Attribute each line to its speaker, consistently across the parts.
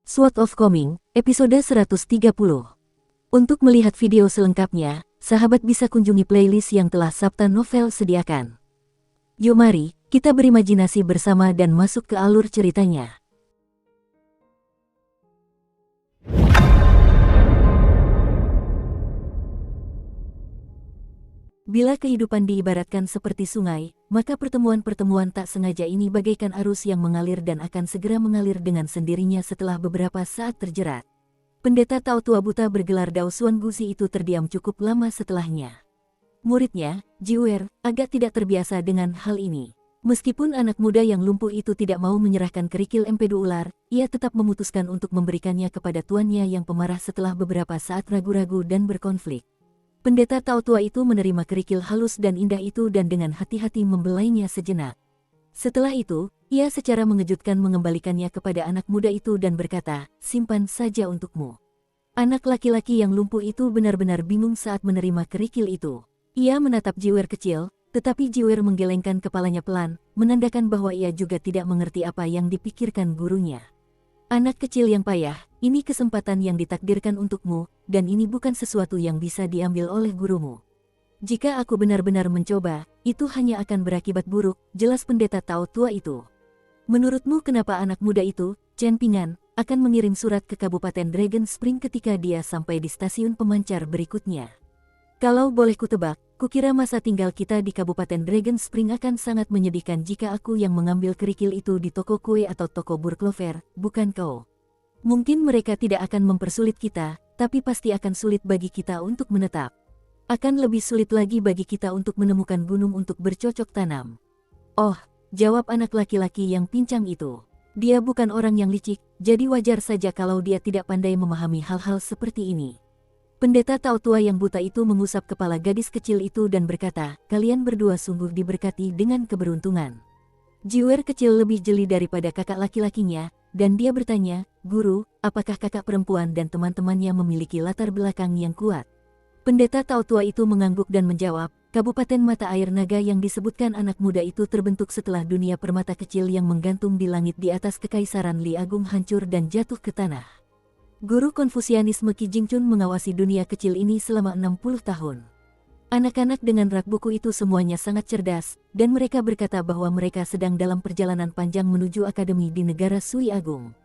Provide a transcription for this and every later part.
Speaker 1: Sword of Coming, episode 130. Untuk melihat video selengkapnya, sahabat bisa kunjungi playlist yang telah Sabta Novel sediakan. Yo mari, kita berimajinasi bersama dan masuk ke alur ceritanya. Bila kehidupan diibaratkan seperti sungai, maka pertemuan-pertemuan tak sengaja ini bagaikan arus yang mengalir dan akan segera mengalir dengan sendirinya setelah beberapa saat terjerat. Pendeta Tao tua buta bergelar Dao Xuan Guzi itu terdiam cukup lama setelahnya. Muridnya, Jiwer, agak tidak terbiasa dengan hal ini. Meskipun anak muda yang lumpuh itu tidak mau menyerahkan kerikil empedu ular, ia tetap memutuskan untuk memberikannya kepada tuannya yang pemarah setelah beberapa saat ragu-ragu dan berkonflik. Pendeta Tao tua itu menerima kerikil halus dan indah itu dan dengan hati-hati membelainya sejenak. Setelah itu, ia secara mengejutkan mengembalikannya kepada anak muda itu dan berkata, "Simpan saja untukmu." Anak laki-laki yang lumpuh itu benar-benar bingung saat menerima kerikil itu. Ia menatap Jiwer kecil, tetapi Jiwer menggelengkan kepalanya pelan, menandakan bahwa ia juga tidak mengerti apa yang dipikirkan gurunya. "Anak kecil yang payah, ini kesempatan yang ditakdirkan untukmu, dan ini bukan sesuatu yang bisa diambil oleh gurumu. Jika aku benar-benar mencoba, itu hanya akan berakibat buruk," jelas pendeta Tao tua itu. "Menurutmu kenapa anak muda itu, Chen Pingan, akan mengirim surat ke Kabupaten Dragon Spring ketika dia sampai di stasiun pemancar berikutnya? Kalau boleh kutebak, kukira masa tinggal kita di Kabupaten Dragon Spring akan sangat menyedihkan jika aku yang mengambil kerikil itu di toko kue atau toko burklover, bukan kau. Mungkin mereka tidak akan mempersulit kita, tapi pasti akan sulit bagi kita untuk menetap. Akan lebih sulit lagi bagi kita untuk menemukan gunung untuk bercocok tanam." "Oh," jawab anak laki-laki yang pincang itu. "Dia bukan orang yang licik, jadi wajar saja kalau dia tidak pandai memahami hal-hal seperti ini." Pendeta Tao tua yang buta itu mengusap kepala gadis kecil itu dan berkata, "Kalian berdua sungguh diberkati dengan keberuntungan." Jiwer kecil lebih jeli daripada kakak laki-lakinya, dan dia bertanya, "Guru, apakah kakak perempuan dan teman-temannya memiliki latar belakang yang kuat?" Pendeta Tao tua itu mengangguk dan menjawab, "Kabupaten Mata Air Naga yang disebutkan anak muda itu terbentuk setelah dunia permata kecil yang menggantung di langit di atas Kekaisaran Li Agung hancur dan jatuh ke tanah. Guru Konfusianisme Qi Jingchun mengawasi dunia kecil ini selama 60 tahun. Anak-anak dengan rak buku itu semuanya sangat cerdas, dan mereka berkata bahwa mereka sedang dalam perjalanan panjang menuju akademi di negara Sui Agung.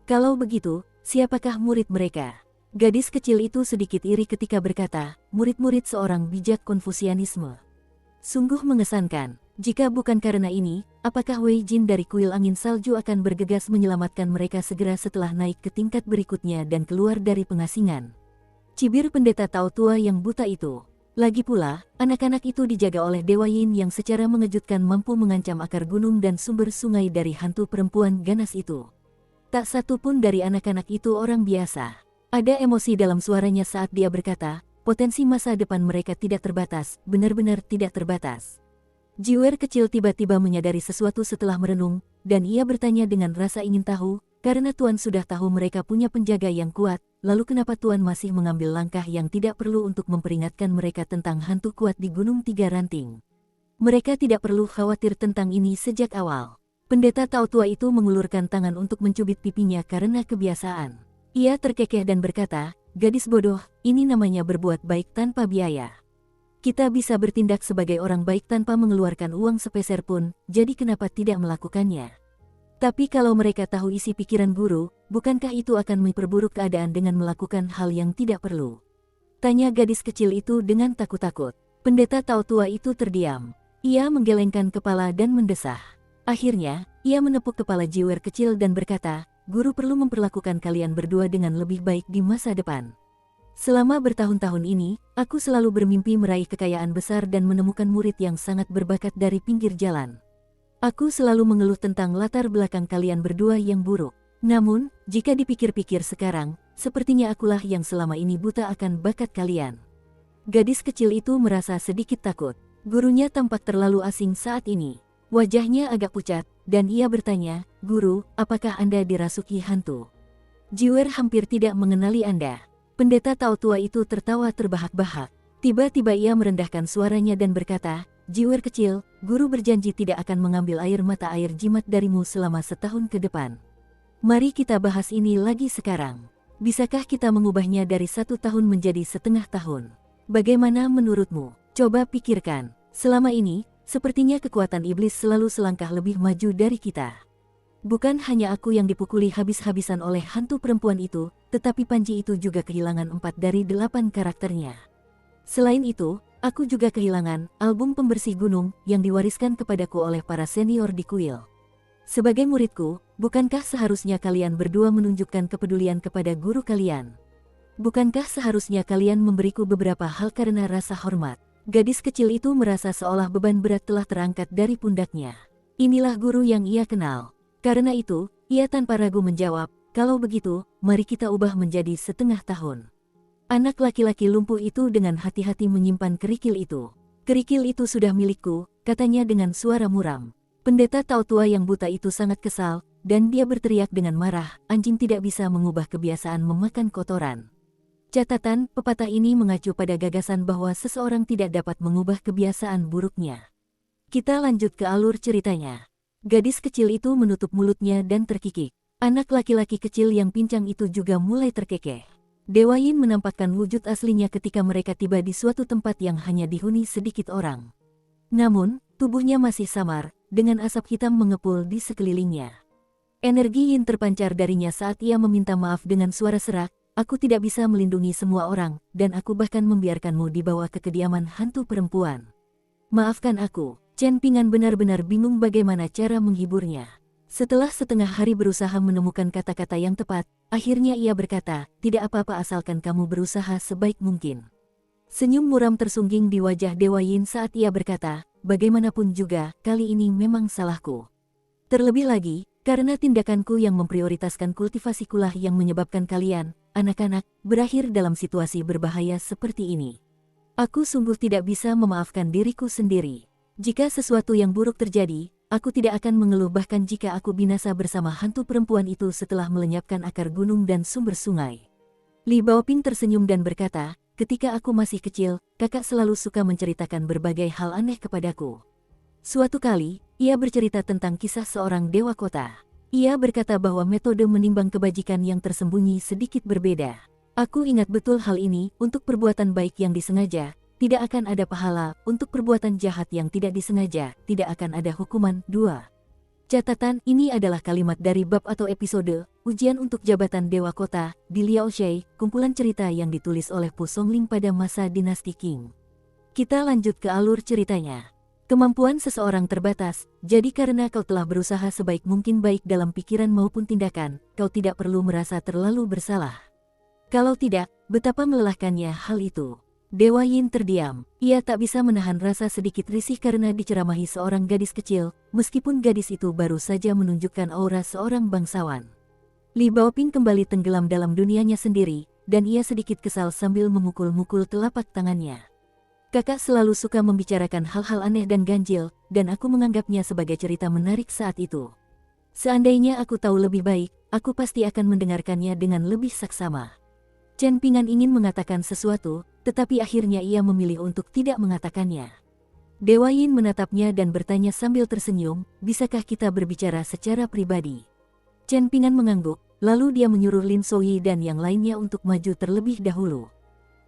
Speaker 1: Kalau begitu, siapakah murid mereka?" Gadis kecil itu sedikit iri ketika berkata, "Murid-murid seorang bijak Konfusianisme. Sungguh mengesankan. Jika bukan karena ini, apakah Wei Jin dari kuil angin salju akan bergegas menyelamatkan mereka segera setelah naik ke tingkat berikutnya dan keluar dari pengasingan?" Cibir pendeta Tao tua yang buta itu. Lagi pula, anak-anak itu dijaga oleh Dewa Yin yang secara mengejutkan mampu mengancam akar gunung dan sumber sungai dari hantu perempuan ganas itu. Tak satu pun dari anak-anak itu orang biasa. Ada emosi dalam suaranya saat dia berkata, potensi masa depan mereka tidak terbatas, benar-benar tidak terbatas. Jiwer kecil tiba-tiba menyadari sesuatu setelah merenung, dan ia bertanya dengan rasa ingin tahu, karena Tuan sudah tahu mereka punya penjaga yang kuat, lalu kenapa Tuan masih mengambil langkah yang tidak perlu untuk memperingatkan mereka tentang hantu kuat di Gunung Tiga Ranting? Mereka tidak perlu khawatir tentang ini sejak awal. Pendeta Tao tua itu mengulurkan tangan untuk mencubit pipinya karena kebiasaan. Ia terkekeh dan berkata, "Gadis bodoh, ini namanya berbuat baik tanpa biaya. Kita bisa bertindak sebagai orang baik tanpa mengeluarkan uang sepeser pun, jadi kenapa tidak melakukannya? Tapi kalau mereka tahu isi pikiran guru, bukankah itu akan memperburuk keadaan dengan melakukan hal yang tidak perlu?" Tanya gadis kecil itu dengan takut-takut. Pendeta Tao tua itu terdiam. Ia menggelengkan kepala dan mendesah. Akhirnya, ia menepuk kepala Jiwer kecil dan berkata, "Guru perlu memperlakukan kalian berdua dengan lebih baik di masa depan. Selama bertahun-tahun ini, aku selalu bermimpi meraih kekayaan besar dan menemukan murid yang sangat berbakat dari pinggir jalan. Aku selalu mengeluh tentang latar belakang kalian berdua yang buruk. Namun, jika dipikir-pikir sekarang, sepertinya akulah yang selama ini buta akan bakat kalian." Gadis kecil itu merasa sedikit takut. Gurunya tampak terlalu asing saat ini. Wajahnya agak pucat, dan ia bertanya, "Guru, apakah Anda dirasuki hantu?" "Jiwer hampir tidak mengenali Anda." Pendeta Tao tua itu tertawa terbahak-bahak. Tiba-tiba ia merendahkan suaranya dan berkata, "Jiwer kecil, guru berjanji tidak akan mengambil air mata air jimat darimu selama setahun ke depan. Mari kita bahas ini lagi sekarang. Bisakah kita mengubahnya dari 1 tahun menjadi setengah tahun? Bagaimana menurutmu? Coba pikirkan. Selama ini, sepertinya kekuatan iblis selalu selangkah lebih maju dari kita. Bukan hanya aku yang dipukuli habis-habisan oleh hantu perempuan itu, tetapi Panji itu juga kehilangan 4 dari 8 karakternya. Selain itu, aku juga kehilangan album pembersih gunung yang diwariskan kepadaku oleh para senior di kuil. Sebagai muridku, bukankah seharusnya kalian berdua menunjukkan kepedulian kepada guru kalian? Bukankah seharusnya kalian memberiku beberapa hal karena rasa hormat? Gadis kecil itu merasa seolah beban berat telah terangkat dari pundaknya. Inilah guru yang ia kenal. Karena itu, ia tanpa ragu menjawab, kalau begitu, mari kita ubah menjadi setengah tahun. Anak laki-laki lumpuh itu dengan hati-hati menyimpan kerikil itu. Kerikil itu sudah milikku, katanya dengan suara muram. Pendeta Tao tua yang buta itu sangat kesal, dan dia berteriak dengan marah, anjing tidak bisa mengubah kebiasaan memakan kotoran. Catatan, pepatah ini mengacu pada gagasan bahwa seseorang tidak dapat mengubah kebiasaan buruknya. Kita lanjut ke alur ceritanya. Gadis kecil itu menutup mulutnya dan terkikik. Anak laki-laki kecil yang pincang itu juga mulai terkekeh. Dewa Yin menampakkan wujud aslinya ketika mereka tiba di suatu tempat yang hanya dihuni sedikit orang. Namun, tubuhnya masih samar, dengan asap hitam mengepul di sekelilingnya. Energi Yin terpancar darinya saat ia meminta maaf dengan suara serak, aku tidak bisa melindungi semua orang, dan aku bahkan membiarkanmu dibawa ke kediaman hantu perempuan. Maafkan aku. Chen Pingan benar-benar bingung bagaimana cara menghiburnya. Setelah setengah hari berusaha menemukan kata-kata yang tepat, akhirnya ia berkata, tidak apa-apa asalkan kamu berusaha sebaik mungkin. Senyum muram tersungging di wajah Dewa Yin saat ia berkata, bagaimanapun juga, kali ini memang salahku. Terlebih lagi, karena tindakanku yang memprioritaskan kultivasi kulah yang menyebabkan kalian, anak-anak, berakhir dalam situasi berbahaya seperti ini. Aku sungguh tidak bisa memaafkan diriku sendiri. Jika sesuatu yang buruk terjadi, aku tidak akan mengeluh bahkan jika aku binasa bersama hantu perempuan itu setelah melenyapkan akar gunung dan sumber sungai. Li Baoping tersenyum dan berkata, ketika aku masih kecil, kakak selalu suka menceritakan berbagai hal aneh kepadaku. Suatu kali, ia bercerita tentang kisah seorang dewa kota. Ia berkata bahwa metode menimbang kebajikan yang tersembunyi sedikit berbeda. Aku ingat betul hal ini, untuk perbuatan baik yang disengaja, tidak akan ada pahala, untuk perbuatan jahat yang tidak disengaja, tidak akan ada hukuman. 2. Catatan, ini adalah kalimat dari bab atau episode, ujian untuk jabatan Dewa Kota, di Liao Shay, kumpulan cerita yang ditulis oleh Pu Songling pada masa dinasti Qing. Kita lanjut ke alur ceritanya. Kemampuan seseorang terbatas, jadi karena kau telah berusaha sebaik mungkin baik dalam pikiran maupun tindakan, kau tidak perlu merasa terlalu bersalah. Kalau tidak, betapa melelahkannya hal itu. Dewa Yin terdiam. Ia tak bisa menahan rasa sedikit risih karena diceramahi seorang gadis kecil, meskipun gadis itu baru saja menunjukkan aura seorang bangsawan. Li Baoping kembali tenggelam dalam dunianya sendiri, dan ia sedikit kesal sambil memukul-mukul telapak tangannya. Kakak selalu suka membicarakan hal-hal aneh dan ganjil, dan aku menganggapnya sebagai cerita menarik saat itu. Seandainya aku tahu lebih baik, aku pasti akan mendengarkannya dengan lebih saksama. Chen Pingan ingin mengatakan sesuatu, tetapi akhirnya ia memilih untuk tidak mengatakannya. Dewa Yin menatapnya dan bertanya sambil tersenyum, bisakah kita berbicara secara pribadi? Chen Pingan mengangguk, lalu dia menyuruh Lin Souyi dan yang lainnya untuk maju terlebih dahulu.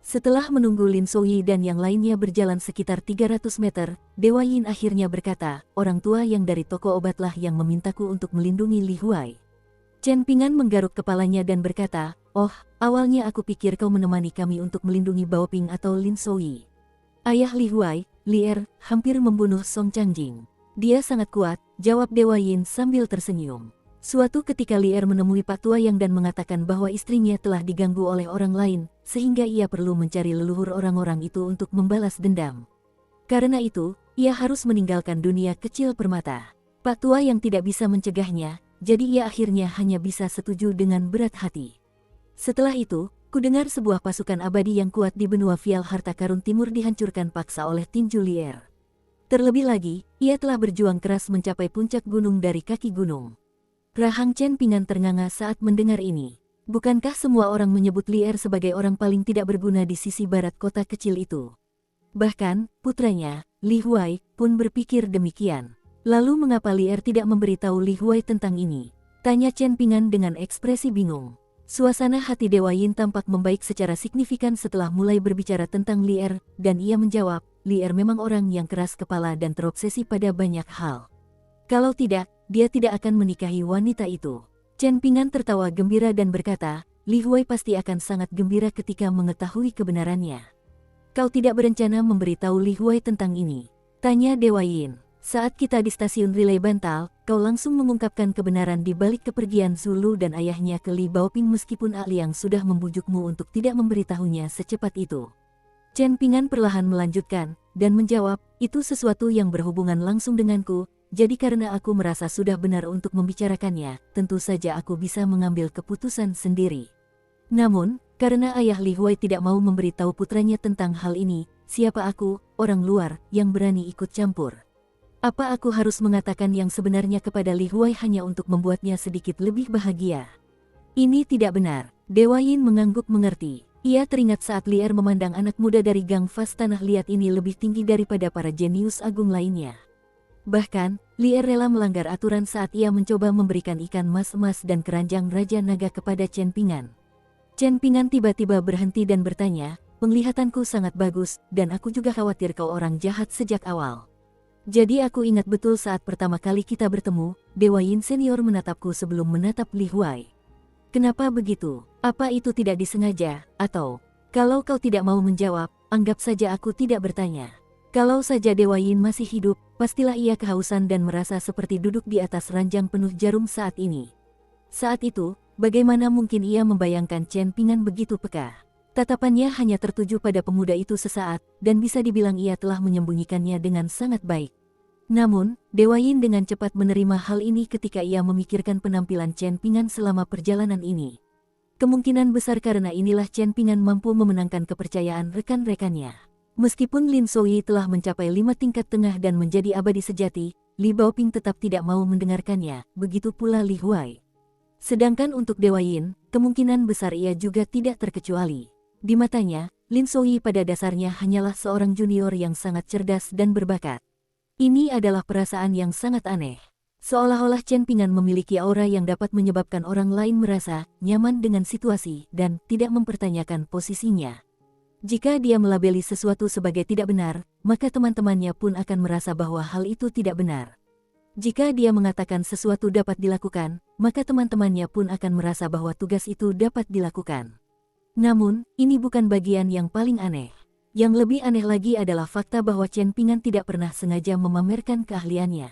Speaker 1: Setelah menunggu Lin Souyi dan yang lainnya berjalan sekitar 300 meter, Dewa Yin akhirnya berkata, orang tua yang dari toko obatlah yang memintaku untuk melindungi Li Huai. Chen Pingan menggaruk kepalanya dan berkata, oh, awalnya aku pikir kau menemani kami untuk melindungi Baoping atau Lin Souyi. Ayah Li Huai, Li Er, hampir membunuh Song Changjing. Dia sangat kuat, jawab Dewa Yin sambil tersenyum. Suatu ketika Li Er menemui Pak Tua Yang dan mengatakan bahwa istrinya telah diganggu oleh orang lain, sehingga ia perlu mencari leluhur orang-orang itu untuk membalas dendam. Karena itu, ia harus meninggalkan dunia kecil permata. Pak Tua Yang tidak bisa mencegahnya, jadi ia akhirnya hanya bisa setuju dengan berat hati. Setelah itu, kudengar sebuah pasukan abadi yang kuat di benua Vial Harta Karun Timur dihancurkan paksa oleh tinju Li Er. Terlebih lagi, ia telah berjuang keras mencapai puncak gunung dari kaki gunung. Rahang Chen Pingan ternganga saat mendengar ini. Bukankah semua orang menyebut Li Er sebagai orang paling tidak berguna di sisi barat kota kecil itu? Bahkan, putranya, Li Huai, pun berpikir demikian. Lalu mengapa Li Er tidak memberitahu Li Huai tentang ini? Tanya Chen Pingan dengan ekspresi bingung. Suasana hati Dewa Yin tampak membaik secara signifikan setelah mulai berbicara tentang Li Er, dan ia menjawab, Li Er memang orang yang keras kepala dan terobsesi pada banyak hal. Kalau tidak, dia tidak akan menikahi wanita itu. Chen Pingan tertawa gembira dan berkata, Li Huai pasti akan sangat gembira ketika mengetahui kebenarannya. Kau tidak berencana memberitahu Li Huai tentang ini? Tanya Dewa Yin. Saat kita di stasiun relay bantal, kau langsung mengungkapkan kebenaran di balik kepergian Zulu dan ayahnya ke Li Baoping meskipun Ah Liang sudah membujukmu untuk tidak memberitahunya secepat itu. Chen Pingan perlahan melanjutkan, dan menjawab, itu sesuatu yang berhubungan langsung denganku, jadi karena aku merasa sudah benar untuk membicarakannya, tentu saja aku bisa mengambil keputusan sendiri. Namun, karena ayah Li Huai tidak mau memberitahu putranya tentang hal ini, siapa aku, orang luar, yang berani ikut campur? Apa aku harus mengatakan yang sebenarnya kepada Li Huai hanya untuk membuatnya sedikit lebih bahagia? Ini tidak benar. Dewa Yin mengangguk mengerti. Ia teringat saat Li Er memandang anak muda dari Gang Fas Tanah Liat ini lebih tinggi daripada para jenius agung lainnya. Bahkan, Li Er rela melanggar aturan saat ia mencoba memberikan ikan mas emas dan keranjang Raja Naga kepada Chen Pingan. Chen Pingan tiba-tiba berhenti dan bertanya, penglihatanku sangat bagus, dan aku juga khawatir kau orang jahat sejak awal. Jadi aku ingat betul saat pertama kali kita bertemu, Dewa Yin senior menatapku sebelum menatap Li Huai. Kenapa begitu? Apa itu tidak disengaja? Atau, kalau kau tidak mau menjawab, anggap saja aku tidak bertanya. Kalau saja Dewa Yin masih hidup, pastilah ia kehausan dan merasa seperti duduk di atas ranjang penuh jarum saat ini. Saat itu, bagaimana mungkin ia membayangkan Chen Pingan begitu peka? Tatapannya hanya tertuju pada pemuda itu sesaat, dan bisa dibilang ia telah menyembunyikannya dengan sangat baik. Namun, Dewa Yin dengan cepat menerima hal ini ketika ia memikirkan penampilan Chen Pingan selama perjalanan ini. Kemungkinan besar karena inilah Chen Pingan mampu memenangkan kepercayaan rekan-rekannya. Meskipun Lin Souyi telah mencapai 5 tingkat tengah dan menjadi abadi sejati, Li Baoping tetap tidak mau mendengarkannya, begitu pula Li Huai. Sedangkan untuk Dewa Yin, kemungkinan besar ia juga tidak terkecuali. Di matanya, Lin Souyi pada dasarnya hanyalah seorang junior yang sangat cerdas dan berbakat. Ini adalah perasaan yang sangat aneh. Seolah-olah Chen Pingan memiliki aura yang dapat menyebabkan orang lain merasa nyaman dengan situasi dan tidak mempertanyakan posisinya. Jika dia melabeli sesuatu sebagai tidak benar, maka teman-temannya pun akan merasa bahwa hal itu tidak benar. Jika dia mengatakan sesuatu dapat dilakukan, maka teman-temannya pun akan merasa bahwa tugas itu dapat dilakukan. Namun, ini bukan bagian yang paling aneh. Yang lebih aneh lagi adalah fakta bahwa Chen Pingan tidak pernah sengaja memamerkan keahliannya.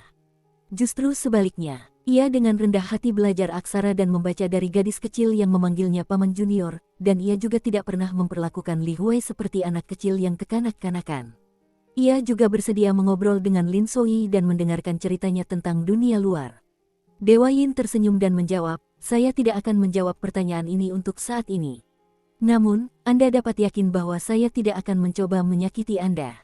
Speaker 1: Justru sebaliknya, ia dengan rendah hati belajar aksara dan membaca dari gadis kecil yang memanggilnya paman junior, dan ia juga tidak pernah memperlakukan Li Huai seperti anak kecil yang kekanak-kanakan. Ia juga bersedia mengobrol dengan Lin Souyi dan mendengarkan ceritanya tentang dunia luar. Dewa Yin tersenyum dan menjawab, saya tidak akan menjawab pertanyaan ini untuk saat ini. Namun, Anda dapat yakin bahwa saya tidak akan mencoba menyakiti Anda.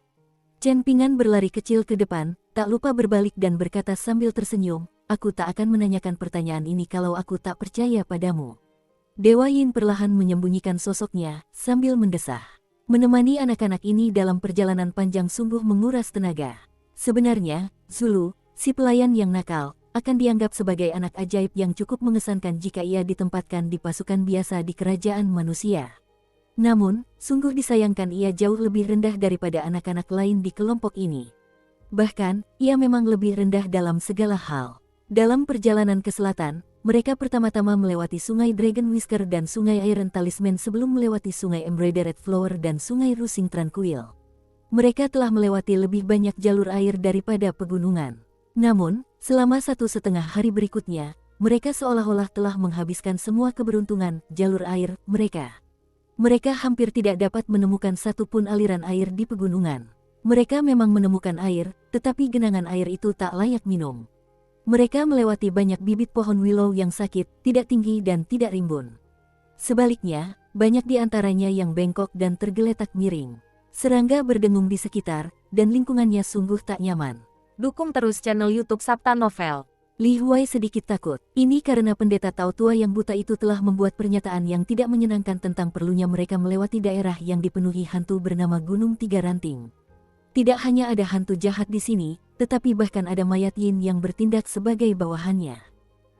Speaker 1: Chen Pingan berlari kecil ke depan, tak lupa berbalik dan berkata sambil tersenyum, aku tak akan menanyakan pertanyaan ini kalau aku tak percaya padamu. Dewa Yin perlahan menyembunyikan sosoknya, sambil mendesah. Menemani anak-anak ini dalam perjalanan panjang sungguh menguras tenaga. Sebenarnya, Zulu, si pelayan yang nakal, akan dianggap sebagai anak ajaib yang cukup mengesankan jika ia ditempatkan di pasukan biasa di kerajaan manusia. Namun, sungguh disayangkan ia jauh lebih rendah daripada anak-anak lain di kelompok ini. Bahkan, ia memang lebih rendah dalam segala hal. Dalam perjalanan ke selatan, mereka pertama-tama melewati Sungai Dragon Whisker dan Sungai Iron Talisman sebelum melewati Sungai Embroidered Flower dan Sungai Rusing Tranquil. Mereka telah melewati lebih banyak jalur air daripada pegunungan. Namun, selama 1,5 hari berikutnya, mereka seolah-olah telah menghabiskan semua keberuntungan jalur air mereka. Mereka hampir tidak dapat menemukan satupun aliran air di pegunungan. Mereka memang menemukan air, tetapi genangan air itu tak layak minum. Mereka melewati banyak bibit pohon willow yang sakit, tidak tinggi dan tidak rimbun. Sebaliknya, banyak di antaranya yang bengkok dan tergeletak miring. Serangga berdengung di sekitar, dan lingkungannya sungguh tak nyaman.
Speaker 2: Dukung terus channel YouTube Sabta Novel.
Speaker 1: Li Huai sedikit takut. Ini karena pendeta Tao tua yang buta itu telah membuat pernyataan yang tidak menyenangkan tentang perlunya mereka melewati daerah yang dipenuhi hantu bernama Gunung Tiga Ranting. Tidak hanya ada hantu jahat di sini, tetapi bahkan ada mayat Yin yang bertindak sebagai bawahannya.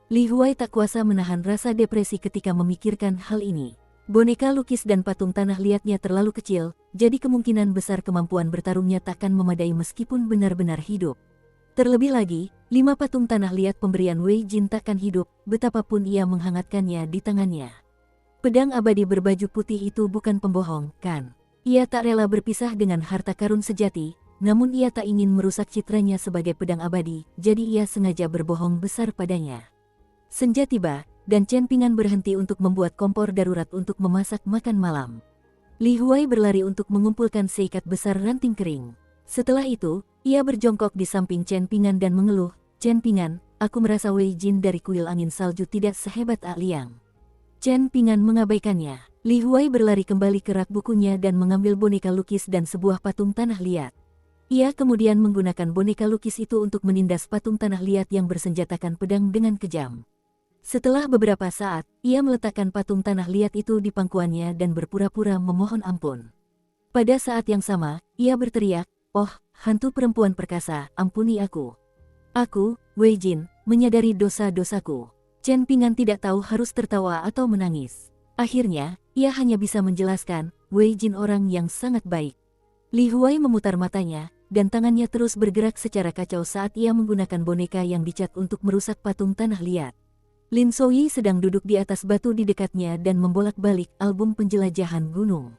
Speaker 1: Li Huai tak kuasa menahan rasa depresi ketika memikirkan hal ini. Boneka lukis dan patung tanah liatnya terlalu kecil, jadi kemungkinan besar kemampuan bertarungnya takkan memadai meskipun benar-benar hidup. Terlebih lagi, 5 patung tanah liat pemberian Wei Jin takkan hidup, betapapun ia menghangatkannya di tangannya. Pedang abadi berbaju putih itu bukan pembohong, kan? Ia tak rela berpisah dengan harta karun sejati, namun ia tak ingin merusak citranya sebagai pedang abadi, jadi ia sengaja berbohong besar padanya. Senja tiba, dan Chen Pingan berhenti untuk membuat kompor darurat untuk memasak makan malam. Li Huai berlari untuk mengumpulkan seikat besar ranting kering. Setelah itu, ia berjongkok di samping Chen Pingan dan mengeluh, "Chen Pingan, aku merasa Wei Jin dari kuil angin salju tidak sehebat A Liang." Chen Pingan mengabaikannya. Li Huai berlari kembali ke rak bukunya dan mengambil boneka lukis dan sebuah patung tanah liat. Ia kemudian menggunakan boneka lukis itu untuk menindas patung tanah liat yang bersenjatakan pedang dengan kejam. Setelah beberapa saat, ia meletakkan patung tanah liat itu di pangkuannya dan berpura-pura memohon ampun. Pada saat yang sama, ia berteriak, "Oh, hantu perempuan perkasa, ampuni aku. Aku, Wei Jin, menyadari dosa-dosaku." Chen Pingan tidak tahu harus tertawa atau menangis. Akhirnya, ia hanya bisa menjelaskan, "Wei Jin orang yang sangat baik." Li Huai memutar matanya, dan tangannya terus bergerak secara kacau saat ia menggunakan boneka yang dicat untuk merusak patung tanah liat. Lin Souyi sedang duduk di atas batu di dekatnya dan membolak-balik album penjelajahan gunung.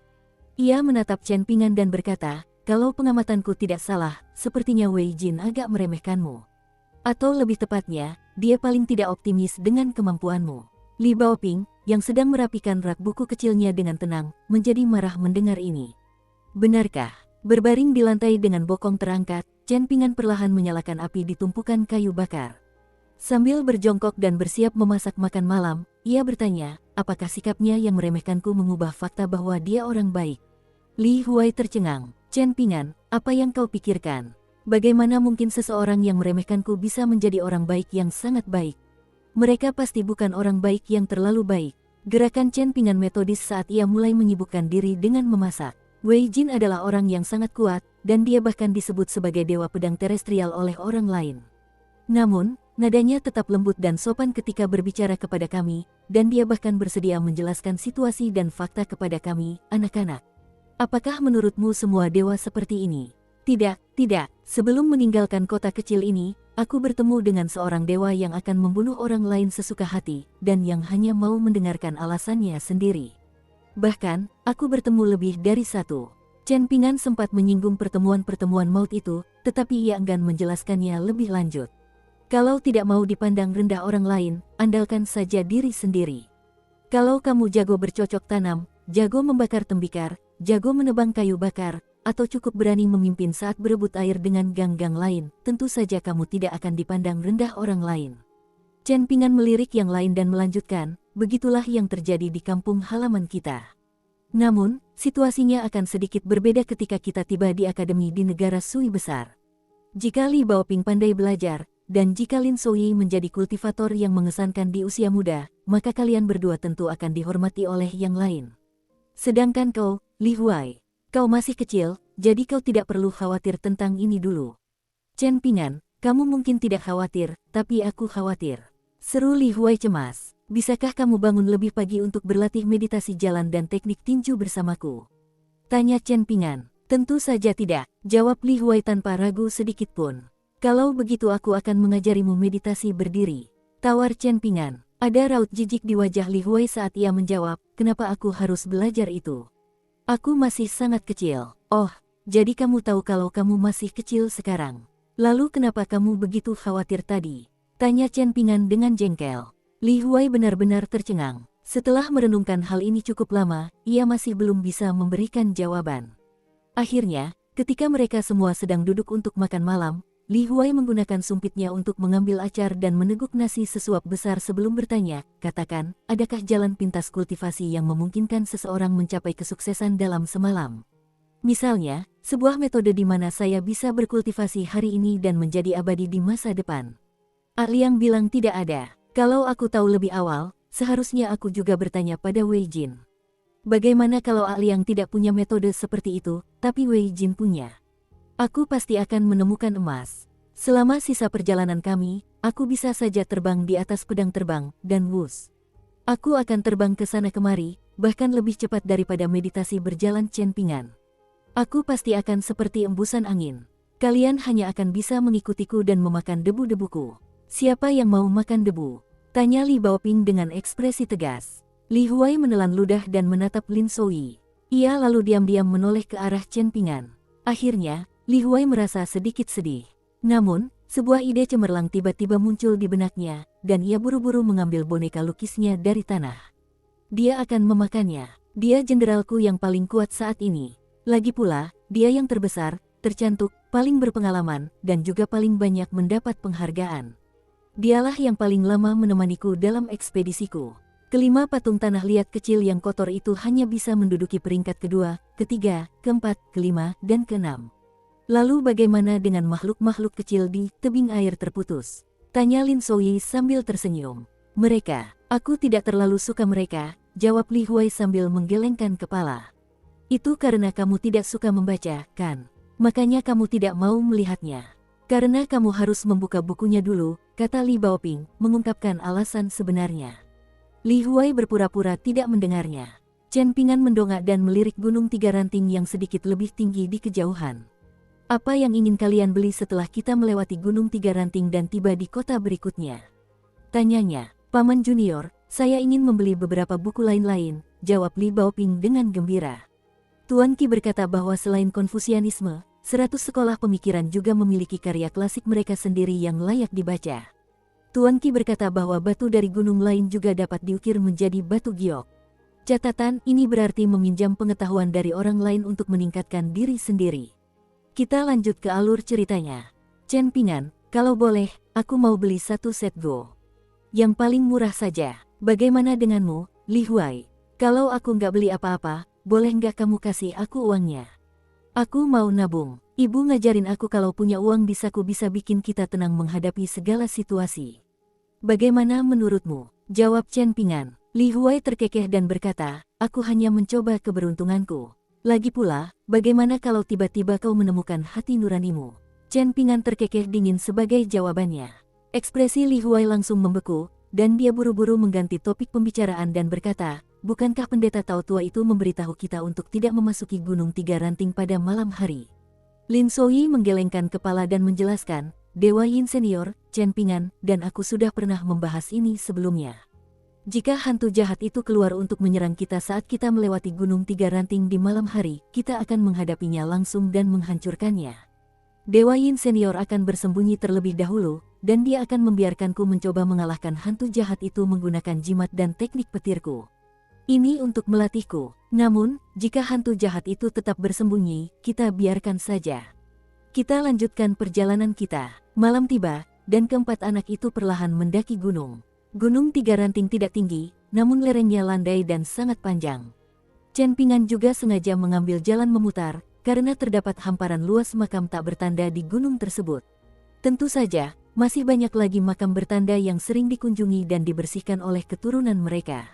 Speaker 1: Ia menatap Chen Pingan dan berkata, "Kalau pengamatanku tidak salah, sepertinya Wei Jin agak meremehkanmu. Atau lebih tepatnya, dia paling tidak optimis dengan kemampuanmu." Li Baoping, yang sedang merapikan rak buku kecilnya dengan tenang, menjadi marah mendengar ini. "Benarkah?" Berbaring di lantai dengan bokong terangkat, Chen Pingan perlahan menyalakan api di tumpukan kayu bakar. Sambil berjongkok dan bersiap memasak makan malam, ia bertanya, apakah sikapnya yang meremehkanku mengubah fakta bahwa dia orang baik? Li Huai tercengang. "Chen Pingan, apa yang kau pikirkan? Bagaimana mungkin seseorang yang meremehkanku bisa menjadi orang baik yang sangat baik? Mereka pasti bukan orang baik yang terlalu baik." Gerakan Chen Pingan metodis saat ia mulai menyibukkan diri dengan memasak. Wei Jin adalah orang yang sangat kuat, dan dia bahkan disebut sebagai dewa pedang terestrial oleh orang lain. Namun, nadanya tetap lembut dan sopan ketika berbicara kepada kami, dan dia bahkan bersedia menjelaskan situasi dan fakta kepada kami, anak-anak. "Apakah menurutmu semua dewa seperti ini?" Tidak. Sebelum meninggalkan kota kecil ini, aku bertemu dengan seorang dewa yang akan membunuh orang lain sesuka hati, dan yang hanya mau mendengarkan alasannya sendiri. Bahkan, aku bertemu lebih dari satu." Chen Pingan sempat menyinggung pertemuan-pertemuan maut itu, tetapi ia enggan menjelaskannya lebih lanjut. "Kalau tidak mau dipandang rendah orang lain, andalkan saja diri sendiri. Kalau kamu jago bercocok tanam, jago membakar tembikar, jago menebang kayu bakar, atau cukup berani memimpin saat berebut air dengan gang-gang lain, tentu saja kamu tidak akan dipandang rendah orang lain." Chen Pingan melirik yang lain dan melanjutkan, "Begitulah yang terjadi di kampung halaman kita. Namun, situasinya akan sedikit berbeda ketika kita tiba di akademi di negara Sui besar. Jika Li Baoping pandai belajar, dan jika Lin Souyi menjadi kultivator yang mengesankan di usia muda, maka kalian berdua tentu akan dihormati oleh yang lain. Sedangkan kau, Li Huai, kau masih kecil, jadi kau tidak perlu khawatir tentang ini dulu." "Chen Pingan, kamu mungkin tidak khawatir, tapi aku khawatir," seru Li Huai cemas. "Bisakah kamu bangun lebih pagi untuk berlatih meditasi jalan dan teknik tinju bersamaku?" tanya Chen Pingan. "Tentu saja tidak," jawab Li Huai tanpa ragu sedikit pun. "Kalau begitu aku akan mengajarimu meditasi berdiri," tawar Chen Pingan. Ada raut jijik di wajah Li Huai saat ia menjawab, "Kenapa aku harus belajar itu? Aku masih sangat kecil." "Oh, jadi kamu tahu kalau kamu masih kecil sekarang. Lalu kenapa kamu begitu khawatir tadi?" tanya Chen Pingan dengan jengkel. Li Huai benar-benar tercengang. Setelah merenungkan hal ini cukup lama, ia masih belum bisa memberikan jawaban. Akhirnya, ketika mereka semua sedang duduk untuk makan malam, Li Huai menggunakan sumpitnya untuk mengambil acar dan meneguk nasi sesuap besar sebelum bertanya, "Katakan, adakah jalan pintas kultivasi yang memungkinkan seseorang mencapai kesuksesan dalam semalam? Misalnya, sebuah metode di mana saya bisa berkultivasi hari ini dan menjadi abadi di masa depan?" A Liang bilang tidak ada. "Kalau aku tahu lebih awal, seharusnya aku juga bertanya pada Wei Jin. Bagaimana kalau A Liang tidak punya metode seperti itu, tapi Wei Jin punya? Aku pasti akan menemukan emas." Selama sisa perjalanan kami, aku bisa saja terbang di atas pedang terbang, dan wus. Aku akan terbang ke sana kemari, bahkan lebih cepat daripada meditasi berjalan Chen Pingan. Aku pasti akan seperti embusan angin. Kalian hanya akan bisa mengikutiku dan memakan debu-debuku. Siapa yang mau makan debu? Tanya Li Baoping dengan ekspresi tegas. Li Huai menelan ludah dan menatap Lin Souyi. Ia lalu diam-diam menoleh ke arah Chen Pingan. Akhirnya, Li Huai merasa sedikit sedih. Namun, sebuah ide cemerlang tiba-tiba muncul di benaknya, dan ia buru-buru mengambil boneka lukisnya dari tanah. Dia akan memakannya. Dia jenderalku yang paling kuat saat ini. Lagi pula, dia yang terbesar, tercantik, paling berpengalaman, dan juga paling banyak mendapat penghargaan. Dialah yang paling lama menemaniku dalam ekspedisiku. Kelima patung tanah liat kecil yang kotor itu hanya bisa menduduki peringkat kedua, ketiga, keempat, kelima, dan keenam. Lalu bagaimana dengan makhluk-makhluk kecil di tebing air terputus? Tanya Lin Souyi sambil tersenyum. Mereka, aku tidak terlalu suka mereka, jawab Li Huai sambil menggelengkan kepala. Itu karena kamu tidak suka membaca, kan? Makanya kamu tidak mau melihatnya. Karena kamu harus membuka bukunya dulu, kata Li Baoping, mengungkapkan alasan sebenarnya. Li Huai berpura-pura tidak mendengarnya. Chen Pingan mendongak dan melirik gunung tiga ranting yang sedikit lebih tinggi di kejauhan. Apa yang ingin kalian beli setelah kita melewati gunung tiga ranting dan tiba di kota berikutnya? Tanyanya. Paman Junior, saya ingin membeli beberapa buku lain-lain, jawab Li Baoping dengan gembira. Tuan Qi berkata bahwa selain Konfusianisme, 100 sekolah pemikiran juga memiliki karya klasik mereka sendiri yang layak dibaca. Tuan Qi berkata bahwa batu dari gunung lain juga dapat diukir menjadi batu giok. Catatan, ini berarti meminjam pengetahuan dari orang lain untuk meningkatkan diri sendiri. Kita lanjut ke alur ceritanya. Chen Pingan, kalau boleh, aku mau beli satu set go. Yang paling murah saja. Bagaimana denganmu, Li Huai? Kalau aku nggak beli apa-apa, boleh nggak kamu kasih aku uangnya? Aku mau nabung. Ibu ngajarin aku kalau punya uang di saku bisa bikin kita tenang menghadapi segala situasi. Bagaimana menurutmu? Jawab Chen Pingan. Li Huai terkekeh dan berkata, aku hanya mencoba keberuntunganku. Lagi pula, bagaimana kalau tiba-tiba kau menemukan hati nuranimu? Chen Pingan terkekeh dingin sebagai jawabannya. Ekspresi Li Huai langsung membeku, dan dia buru-buru mengganti topik pembicaraan dan berkata, bukankah pendeta Tao tua itu memberitahu kita untuk tidak memasuki gunung tiga ranting pada malam hari? Lin Souyi menggelengkan kepala dan menjelaskan, Dewa Yin Senior, Chen Pingan, dan aku sudah pernah membahas ini sebelumnya. Jika hantu jahat itu keluar untuk menyerang kita saat kita melewati gunung tiga ranting di malam hari, kita akan menghadapinya langsung dan menghancurkannya. Dewa Yin Senior akan bersembunyi terlebih dahulu, dan dia akan membiarkanku mencoba mengalahkan hantu jahat itu menggunakan jimat dan teknik petirku. Ini untuk melatihku. Namun, jika hantu jahat itu tetap bersembunyi, kita biarkan saja. Kita lanjutkan perjalanan kita. Malam tiba, dan keempat anak itu perlahan mendaki gunung. Gunung tiga ranting tidak tinggi, namun lerengnya landai dan sangat panjang. Chen Pingan juga sengaja mengambil jalan memutar, karena terdapat hamparan luas makam tak bertanda di gunung tersebut. Tentu saja, masih banyak lagi makam bertanda yang sering dikunjungi dan dibersihkan oleh keturunan mereka.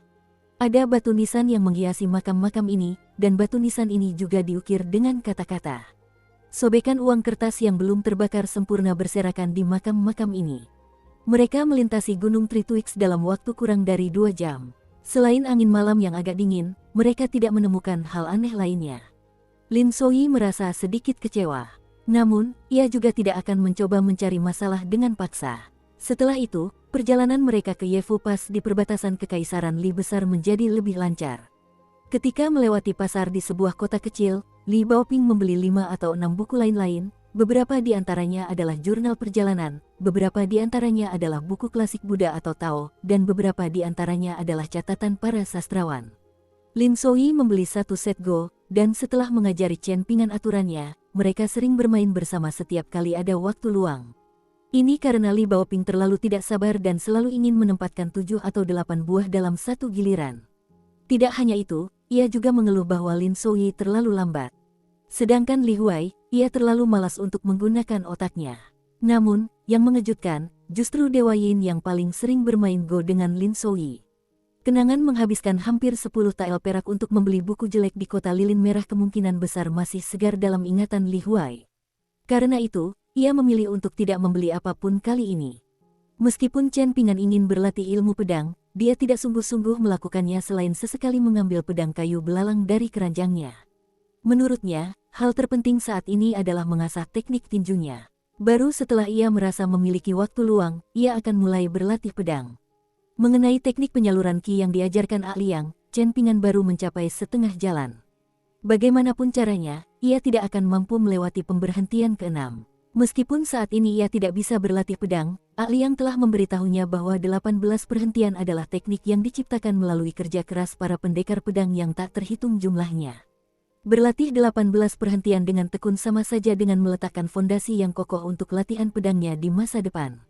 Speaker 1: Ada batu nisan yang menghiasi makam-makam ini, dan batu nisan ini juga diukir dengan kata-kata. Sobekan uang kertas yang belum terbakar sempurna berserakan di makam-makam ini. Mereka melintasi Gunung Tritwix dalam waktu kurang dari 2 jam. Selain angin malam yang agak dingin, mereka tidak menemukan hal aneh lainnya. Lin Souyi merasa sedikit kecewa. Namun, ia juga tidak akan mencoba mencari masalah dengan paksa. Setelah itu, perjalanan mereka ke Yefu Pass di perbatasan Kekaisaran Li Besar menjadi lebih lancar. Ketika melewati pasar di sebuah kota kecil, Li Baoping membeli 5 atau 6 buku lain-lain. Beberapa di antaranya adalah jurnal perjalanan, beberapa di antaranya adalah buku klasik Buddha atau Tao, dan beberapa di antaranya adalah catatan para sastrawan. Lin Souyi membeli satu set go, dan setelah mengajari Chen Pingan aturannya, mereka sering bermain bersama setiap kali ada waktu luang. Ini karena Li Baoping terlalu tidak sabar dan selalu ingin menempatkan 7 atau 8 buah dalam satu giliran. Tidak hanya itu, ia juga mengeluh bahwa Lin Souyi terlalu lambat. Sedangkan Li Huai, ia terlalu malas untuk menggunakan otaknya. Namun, yang mengejutkan, justru Dewa Yin yang paling sering bermain Go dengan Lin Souyi. Kenangan menghabiskan hampir 10 tael perak untuk membeli buku jelek di kota lilin merah kemungkinan besar masih segar dalam ingatan Li Huai. Karena itu, ia memilih untuk tidak membeli apapun kali ini. Meskipun Chen Pingan ingin berlatih ilmu pedang, dia tidak sungguh-sungguh melakukannya selain sesekali mengambil pedang kayu belalang dari keranjangnya. Menurutnya, hal terpenting saat ini adalah mengasah teknik tinjunya. Baru setelah ia merasa memiliki waktu luang, ia akan mulai berlatih pedang. Mengenai teknik penyaluran Qi yang diajarkan A Liang, Chen Pingan baru mencapai setengah jalan. Bagaimanapun caranya, ia tidak akan mampu melewati pemberhentian ke-6. Meskipun saat ini ia tidak bisa berlatih pedang, A Liang telah memberitahunya bahwa 18 perhentian adalah teknik yang diciptakan melalui kerja keras para pendekar pedang yang tak terhitung jumlahnya. Berlatih 18 perhentian dengan tekun sama saja dengan meletakkan fondasi yang kokoh untuk latihan pedangnya di masa depan.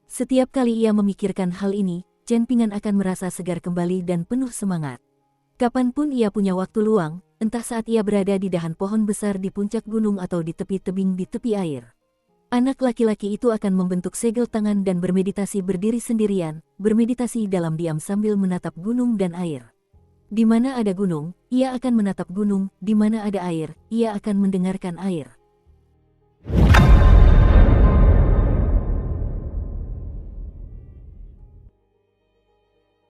Speaker 1: Setiap kali ia memikirkan hal ini, Chen Pingan akan merasa segar kembali dan penuh semangat. Kapanpun ia punya waktu luang, entah saat ia berada di dahan pohon besar di puncak gunung atau di tepi tebing di tepi air. Anak laki-laki itu akan membentuk segel tangan dan bermeditasi berdiri sendirian, bermeditasi dalam diam sambil menatap gunung dan air. Di mana ada gunung, ia akan menatap gunung, di mana ada air, ia akan mendengarkan air.